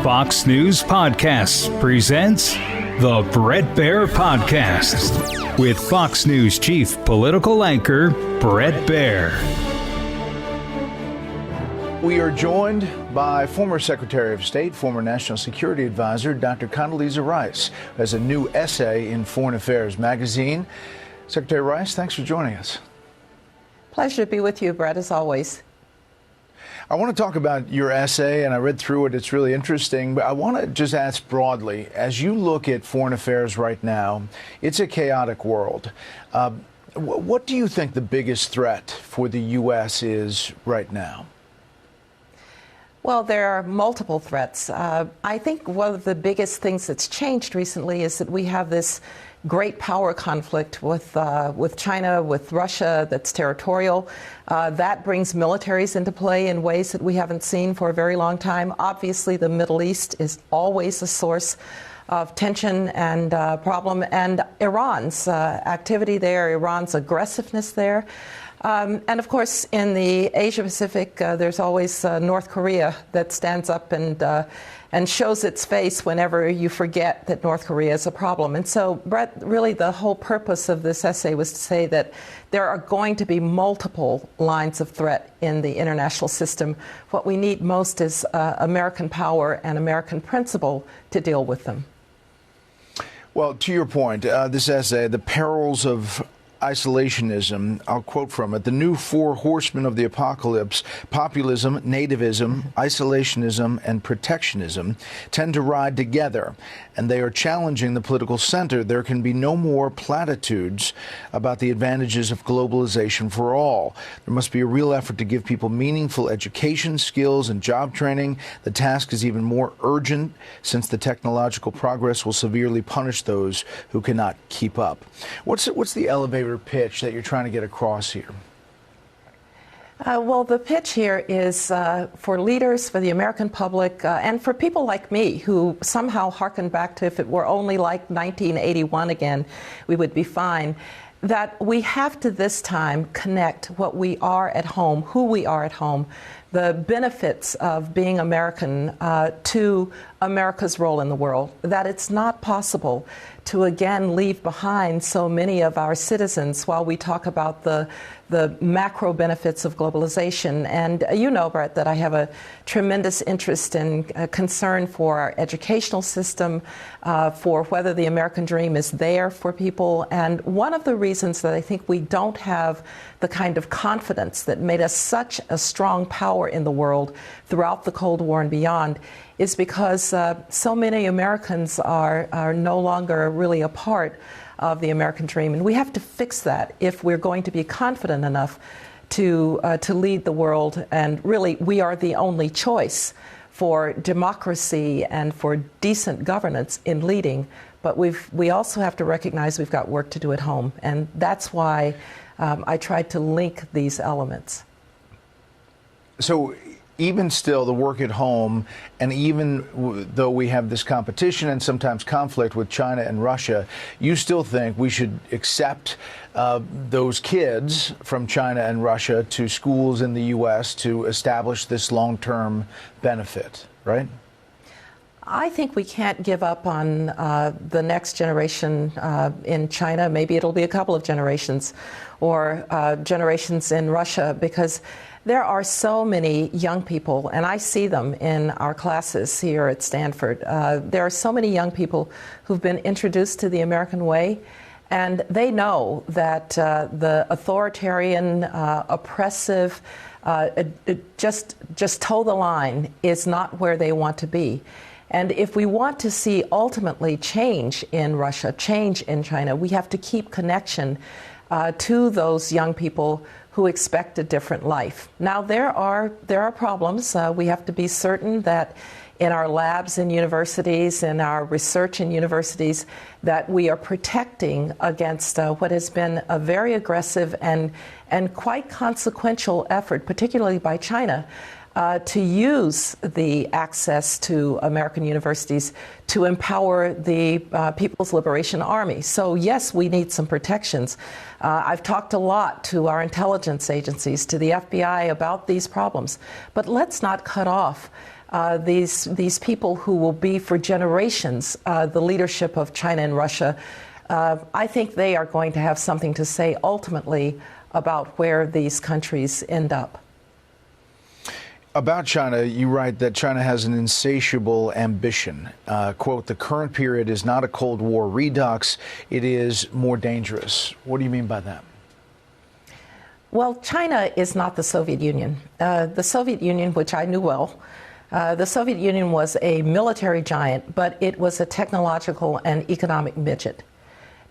Fox News Podcasts presents the Bret Baier Podcast with Fox News Chief Political Anchor Bret Baier. We are joined by former Secretary of State, former National Security Advisor, Dr. Condoleezza Rice, who has a new essay in Foreign Affairs magazine. Secretary Rice, thanks for joining us. Pleasure to be with you, Bret, as always. I want to talk about your essay, and I read through it. It's really interesting. But I want to just ask broadly, as you look at foreign affairs right now, it's a chaotic world. What do you think the biggest threat for the U.S. is right now? Well, there are multiple threats. I think one of the biggest things that's changed recently is that we have this great power conflict with China, with Russia, that's territorial. That brings militaries into play in ways that we haven't seen for a very long time. Obviously, the Middle East is always a source of tension and problem, and Iran's activity there, Iran's aggressiveness there. And of course, in the Asia-Pacific, there's always North Korea that stands up and shows its face whenever you forget that North Korea is a problem. And so, Bret, really the whole purpose of this essay was to say that there are going to be multiple lines of threat in the international system. What we need most is American power and American principle to deal with them. Well, to your point, this essay, The Perils of Isolationism, I'll quote from it: "The new four horsemen of the apocalypse, populism, nativism, isolationism, and protectionism, tend to ride together, and they are challenging the political center. There can be no more platitudes about the advantages of globalization for all. There must be a real effort to give people meaningful education, skills, and job training. The task is even more urgent since the technological progress will severely punish those who cannot keep up." What's the elevator pitch that you're trying to get across here? Well, the pitch here is for leaders, for the American public, and for people like me who somehow harken back to if it were only like 1981 again, we would be fine, that we have to this time connect what we are at home, who we are at home, the benefits of being American to America's role in the world, that it's not possible to again leave behind so many of our citizens while we talk about the macro benefits of globalization. And you know, Bret, that I have a tremendous interest and concern for our educational system, for whether the American dream is there for people. And one of the reasons that I think we don't have the kind of confidence that made us such a strong power in the world throughout the Cold War and beyond is because so many Americans are no longer really a part of the American dream. And we have to fix that if we're going to be confident enough to lead the world. And really, we are the only choice for democracy and for decent governance in leading. But we also have to recognize we've got work to do at home. And that's why I tried to link these elements. So even still, the work at home, and even though we have this competition and sometimes conflict with China and Russia, you still think we should accept those kids from China and Russia to schools in the U.S. to establish this long-term benefit, right? I think we can't give up on the next generation in China. Maybe it'll be a couple of generations or generations in Russia, because there are so many young people, and I see them in our classes here at Stanford. There are so many young people who've been introduced to the American way, and they know that the authoritarian, oppressive, just toe the line is not where they want to be. And if we want to see ultimately change in Russia, change in China, we have to keep connection to those young people who expect a different life. Now, there are problems. We have to be certain that in our labs in universities, in our research in universities, that we are protecting against what has been a very aggressive and quite consequential effort, particularly by China, to use the access to American universities to empower the People's Liberation Army. So yes, we need some protections. I've talked a lot to our intelligence agencies, to the FBI about these problems, but let's not cut off these people who will be for generations the leadership of China and Russia. I think they are going to have something to say ultimately about where these countries end up. About China, you write that China has an insatiable ambition. Quote, the current period is not a Cold War redux, it is more dangerous. What do you mean by that? Well, China is not the Soviet Union. The Soviet Union, which I knew well, the Soviet Union was a military giant, but it was a technological and economic midget.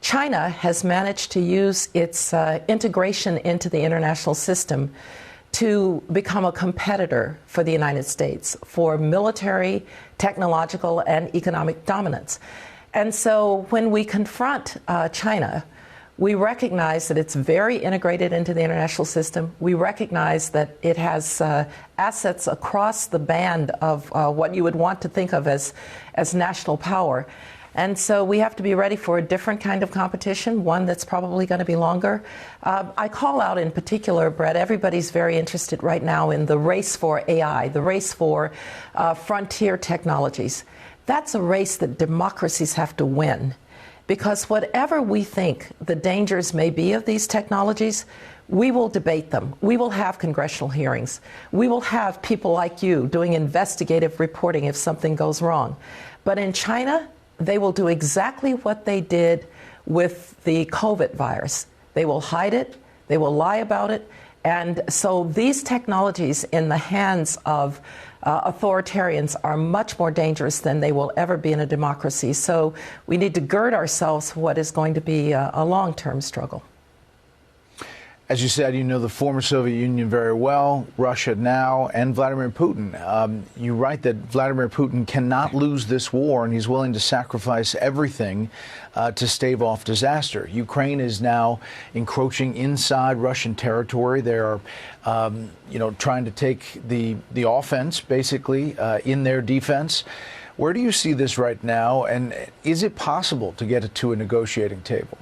China has managed to use its integration into the international system to become a competitor for the United States for military, technological, and economic dominance. And so when we confront China, we recognize that it's very integrated into the international system. We recognize that it has assets across the band of what you would want to think of as national power. And so we have to be ready for a different kind of competition, one that's probably going to be longer. I call out in particular, Bret, everybody's very interested right now in the race for AI, the race for frontier technologies. That's a race that democracies have to win, because whatever we think the dangers may be of these technologies, we will debate them. We will have congressional hearings. We will have people like you doing investigative reporting if something goes wrong. But in China, they will do exactly what they did with the COVID virus. They will hide it, they will lie about it, and so these technologies in the hands of authoritarians are much more dangerous than they will ever be in a democracy. So we need to gird ourselves for what is going to be a long-term struggle. As you said, you know the former Soviet Union very well, Russia now, and Vladimir Putin. You write that Vladimir Putin cannot lose this war, and he's willing to sacrifice everything to stave off disaster. Ukraine is now encroaching inside Russian territory. They are, trying to take the offense, basically, in their defense. Where do you see this right now, and is it possible to get it to a negotiating table?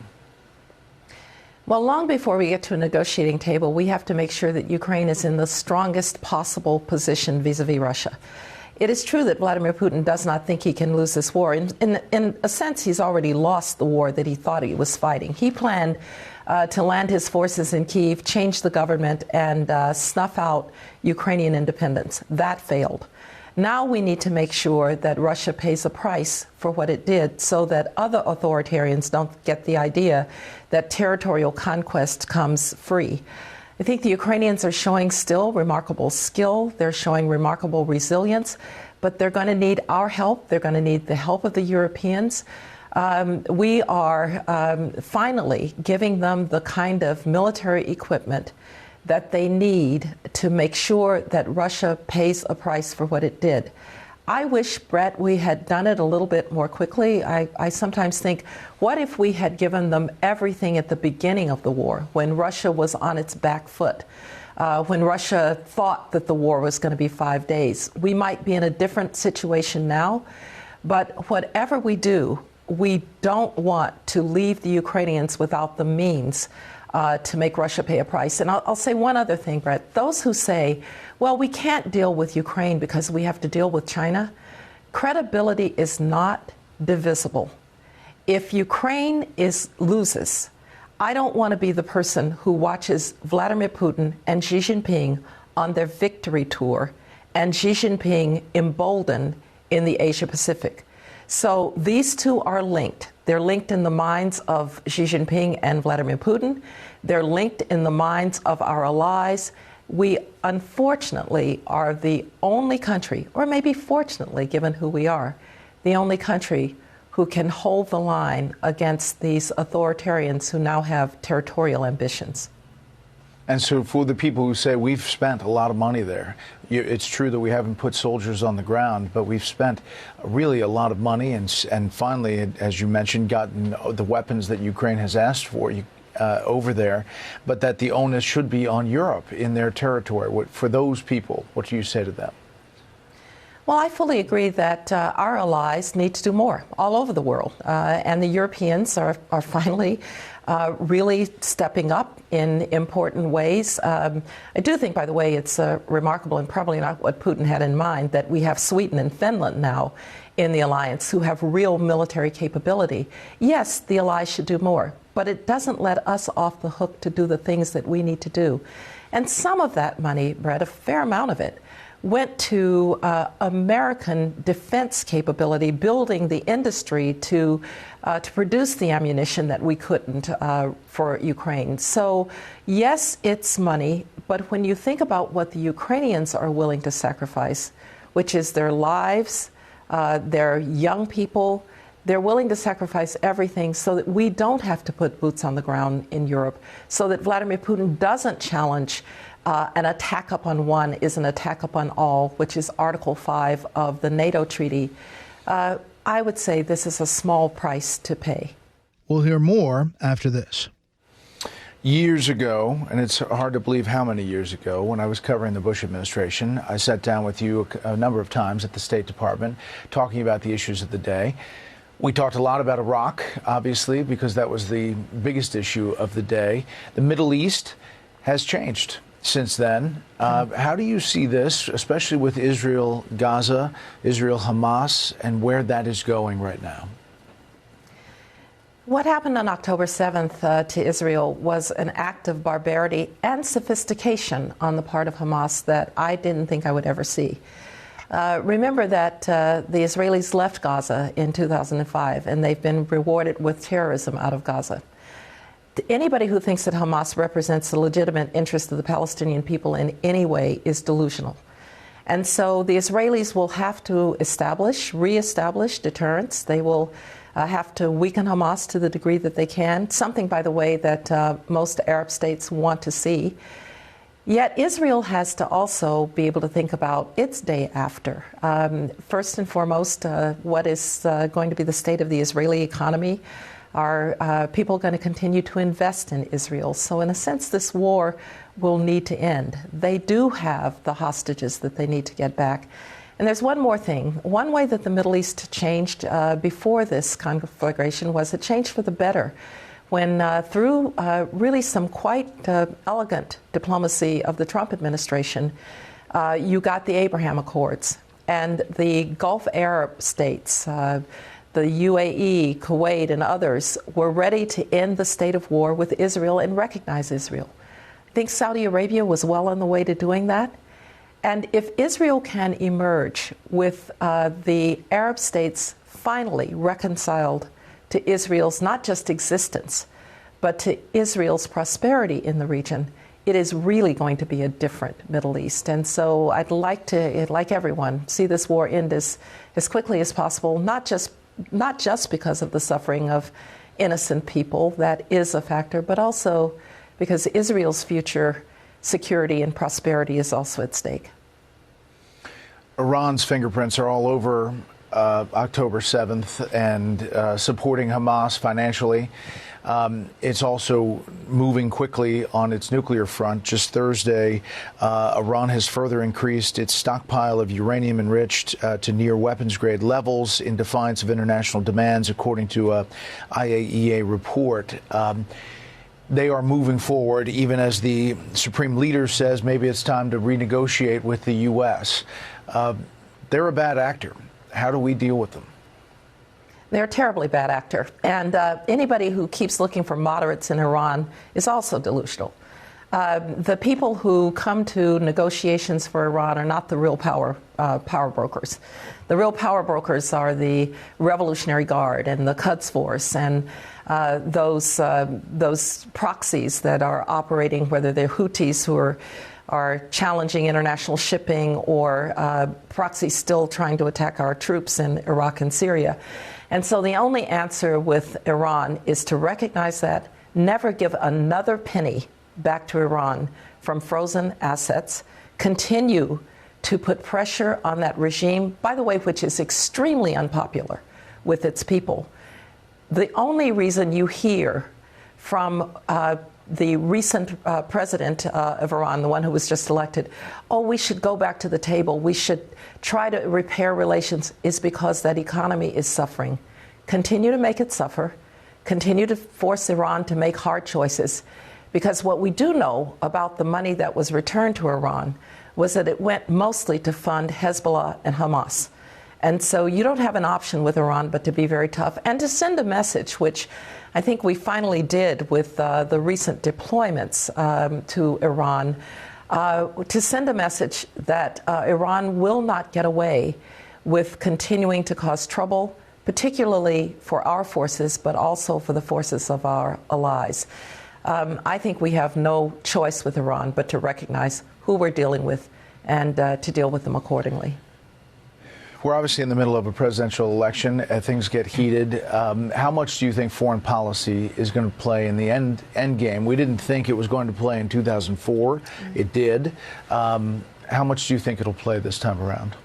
Well, long before we get to a negotiating table, we have to make sure that Ukraine is in the strongest possible position vis-a-vis Russia. It is true that Vladimir Putin does not think he can lose this war. In a sense, he's already lost the war that he thought he was fighting. He planned to land his forces in Kyiv, change the government, and snuff out Ukrainian independence. That failed. Now we need to make sure that Russia pays a price for what it did so that other authoritarians don't get the idea that territorial conquest comes free. I think the Ukrainians are showing still remarkable skill. They're showing remarkable resilience, but they're going to need our help. They're going to need the help of the Europeans. We are finally giving them the kind of military equipment that they need to make sure that Russia pays a price for what it did. I wish, Bret, we had done it a little bit more quickly. I sometimes think, what if we had given them everything at the beginning of the war, when Russia was on its back foot, when Russia thought that the war was going to be 5 days? We might be in a different situation now, but whatever we do, we don't want to leave the Ukrainians without the means to make Russia pay a price. And I'll say one other thing, Bret. Those who say, well, we can't deal with Ukraine because we have to deal with China, credibility is not divisible. If Ukraine loses, I don't want to be the person who watches Vladimir Putin and Xi Jinping on their victory tour and Xi Jinping emboldened in the Asia-Pacific. So these two are linked. They're linked in the minds of Xi Jinping and Vladimir Putin. They're linked in the minds of our allies. We, unfortunately, are the only country, or maybe fortunately, given who we are, the only country who can hold the line against these authoritarians who now have territorial ambitions. And so for the people who say we've spent a lot of money there, it's true that we haven't put soldiers on the ground, but we've spent really a lot of money and finally, as you mentioned, gotten the weapons that Ukraine has asked for. over there, but that the onus should be on Europe in their territory. For those people, what do you say to them? Well, I fully agree that our allies need to do more all over the world. And the Europeans are finally really stepping up in important ways. I do think, by the way, it's remarkable and probably not what Putin had in mind that we have Sweden and Finland now in the alliance who have real military capability. Yes, the allies should do more, but it doesn't let us off the hook to do the things that we need to do. And some of that money, Bret, a fair amount of it, went to American defense capability, building the industry to produce the ammunition that we couldn't for Ukraine. So, yes, it's money, but when you think about what the Ukrainians are willing to sacrifice, which is their lives, their young people, they're willing to sacrifice everything so that we don't have to put boots on the ground in Europe, so that Vladimir Putin doesn't challenge an attack upon one is an attack upon all, which is Article 5 of the NATO treaty. I would say this is a small price to pay. We'll hear more after this. Years ago, and it's hard to believe how many years ago, when I was covering the Bush administration, I sat down with you a number of times at the State Department talking about the issues of the day. We talked a lot about Iraq, obviously, because that was the biggest issue of the day. The Middle East has changed since then. How do you see this, especially with Israel, Gaza, Israel, Hamas, and where that is going right now? What happened on October 7th to Israel was an act of barbarity and sophistication on the part of Hamas that I didn't think I would ever see. Remember that the Israelis left Gaza in 2005, and they've been rewarded with terrorism out of Gaza. Anybody who thinks that Hamas represents the legitimate interest of the Palestinian people in any way is delusional. And so the Israelis will have to reestablish deterrence. They will have to weaken Hamas to the degree that they can, something, by the way, that most Arab states want to see. Yet Israel has to also be able to think about its day after. First and foremost, what is going to be the state of the Israeli economy? Are people going to continue to invest in Israel? So in a sense, this war will need to end. They do have the hostages that they need to get back. And there's one more thing. One way that the Middle East changed before this conflagration was it changed for the better. When through really some quite elegant diplomacy of the Trump administration, you got the Abraham Accords. And the Gulf Arab states, the UAE, Kuwait, and others were ready to end the state of war with Israel and recognize Israel. I think Saudi Arabia was well on the way to doing that. And if Israel can emerge with the Arab states finally reconciled to Israel's not just existence, but to Israel's prosperity in the region, it is really going to be a different Middle East. And so I'd like to, like everyone, see this war end as quickly as possible, not just because of the suffering of innocent people, that is a factor, but also because Israel's future security and prosperity is also at stake. Iran's fingerprints are all over October 7th and supporting Hamas financially. It's also moving quickly on its nuclear front. Just Thursday, Iran has further increased its stockpile of uranium enriched to near weapons-grade levels in defiance of international demands, according to a IAEA report. They are moving forward, even as the Supreme Leader says maybe it's time to renegotiate with the U.S. They're a bad actor. How do we deal with them? They're a terribly bad actor. And anybody who keeps looking for moderates in Iran is also delusional. The people who come to negotiations for Iran are not the real power brokers. The real power brokers are the Revolutionary Guard and the Quds Force and those proxies that are operating, whether they're Houthis who are challenging international shipping or proxies still trying to attack our troops in Iraq and Syria. And so the only answer with Iran is to recognize that, never give another penny back to Iran from frozen assets, continue to put pressure on that regime, by the way, which is extremely unpopular with its people. The only reason you hear from the recent president of Iran, the one who was just elected, oh, we should go back to the table, we should try to repair relations, is because that economy is suffering. Continue to make it suffer. Continue to force Iran to make hard choices. Because what we do know about the money that was returned to Iran was that it went mostly to fund Hezbollah and Hamas. And so you don't have an option with Iran but to be very tough and to send a message, which I think we finally did with the recent deployments to Iran, to send a message that Iran will not get away with continuing to cause trouble, particularly for our forces, but also for the forces of our allies. I think we have no choice with Iran but to recognize who we're dealing with and to deal with them accordingly. We're obviously in the middle of a presidential election. Things get heated. How much do you think foreign policy is going to play in the end game? We didn't think it was going to play in 2004. It did. How much do you think it'll play this time around?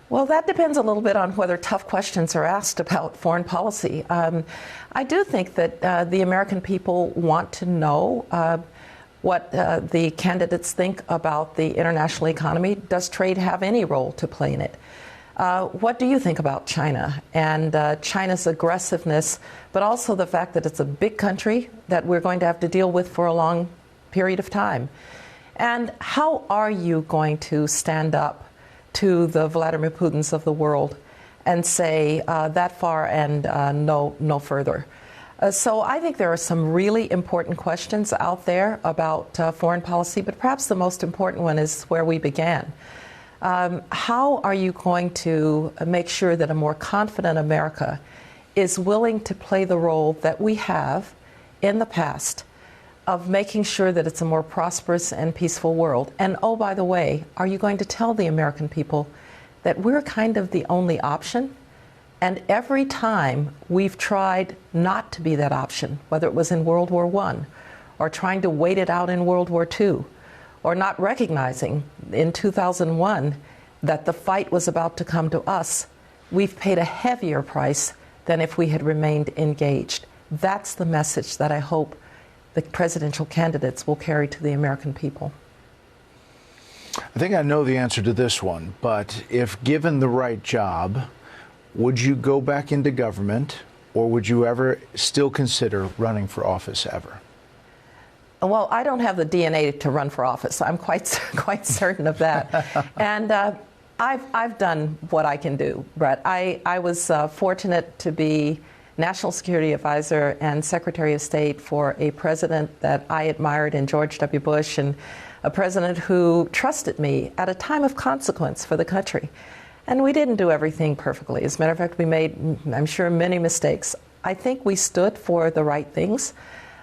Well, that depends a little bit on whether tough questions are asked about foreign policy. I do think that the American people want to know what the candidates think about the international economy. Does trade have any role to play in it? What do you think about China and China's aggressiveness, but also the fact that it's a big country that we're going to have to deal with for a long period of time? And how are you going to stand up to the Vladimir Putins of the world and say that far and no further? So I think there are some really important questions out there about foreign policy, but perhaps the most important one is where we began. How are you going to make sure that a more confident America is willing to play the role that we have in the past of making sure that it's a more prosperous and peaceful world? And oh, by the way, are you going to tell the American people that we're kind of the only option? And every time we've tried not to be that option, whether it was in World War I, or trying to wait it out in World War II, or not recognizing in 2001 that the fight was about to come to us, we've paid a heavier price than if we had remained engaged. That's the message that I hope the presidential candidates will carry to the American people. I think I know the answer to this one, but if given the right job, would you go back into government, or would you ever still consider running for office ever? Well, I don't have the DNA to run for office. I'm quite certain of that. And I've done what I can do, Bret. I was fortunate to be National Security Advisor and Secretary of State for a president that I admired in George W. Bush, and a president who trusted me at a time of consequence for the country. And we didn't do everything perfectly. As a matter of fact, we made, I'm sure, many mistakes. I think we stood for the right things.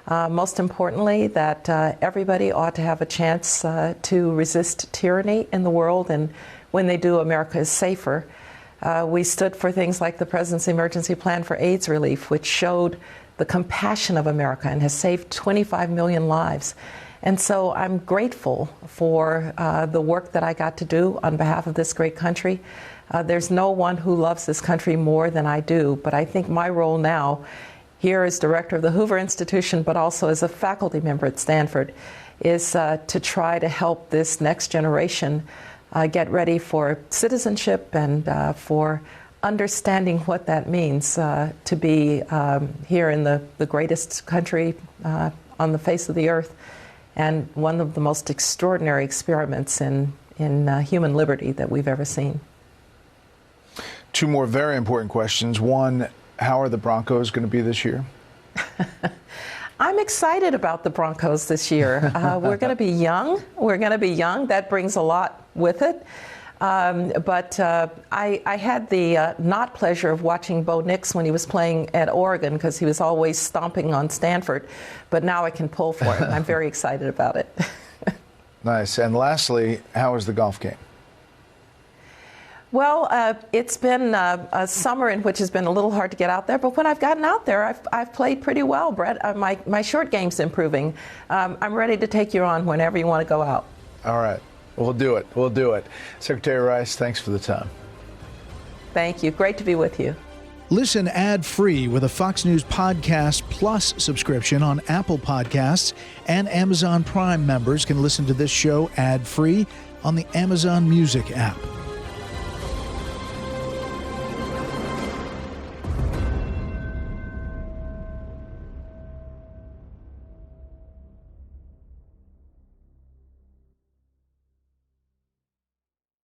Most importantly, that everybody ought to have a chance to resist tyranny in the world, and when they do, America is safer. We stood for things like the President's Emergency Plan for AIDS Relief, which showed the compassion of America and has saved 25 million lives. And so I'm grateful for the work that I got to do on behalf of this great country. There's no one who loves this country more than I do, but I think my role now, here as director of the Hoover Institution, but also as a faculty member at Stanford, is to try to help this next generation get ready for citizenship and for understanding what that means to be here in the greatest country on the face of the earth, and one of the most extraordinary experiments in human liberty that we've ever seen. Two more very important questions. One, how are the Broncos going to be this year? I'm excited about the Broncos this year. We're going to be young. We're going to be young. That brings a lot with it. But I had the not pleasure of watching Bo Nix when he was playing at Oregon, because he was always stomping on Stanford. But now I can pull for him. I'm very excited about it. Nice. And lastly, how is the golf game? Well, it's been a summer in which has been a little hard to get out there, but when I've gotten out there, I've played pretty well, Bret. My short game's improving. I'm ready to take you on whenever you want to go out. All right. We'll do it. We'll do it. Secretary Rice, thanks for the time. Thank you. Great to be with you. Listen ad-free with a Fox News Podcast Plus subscription on Apple Podcasts, and Amazon Prime members can listen to this show ad-free on the Amazon Music app.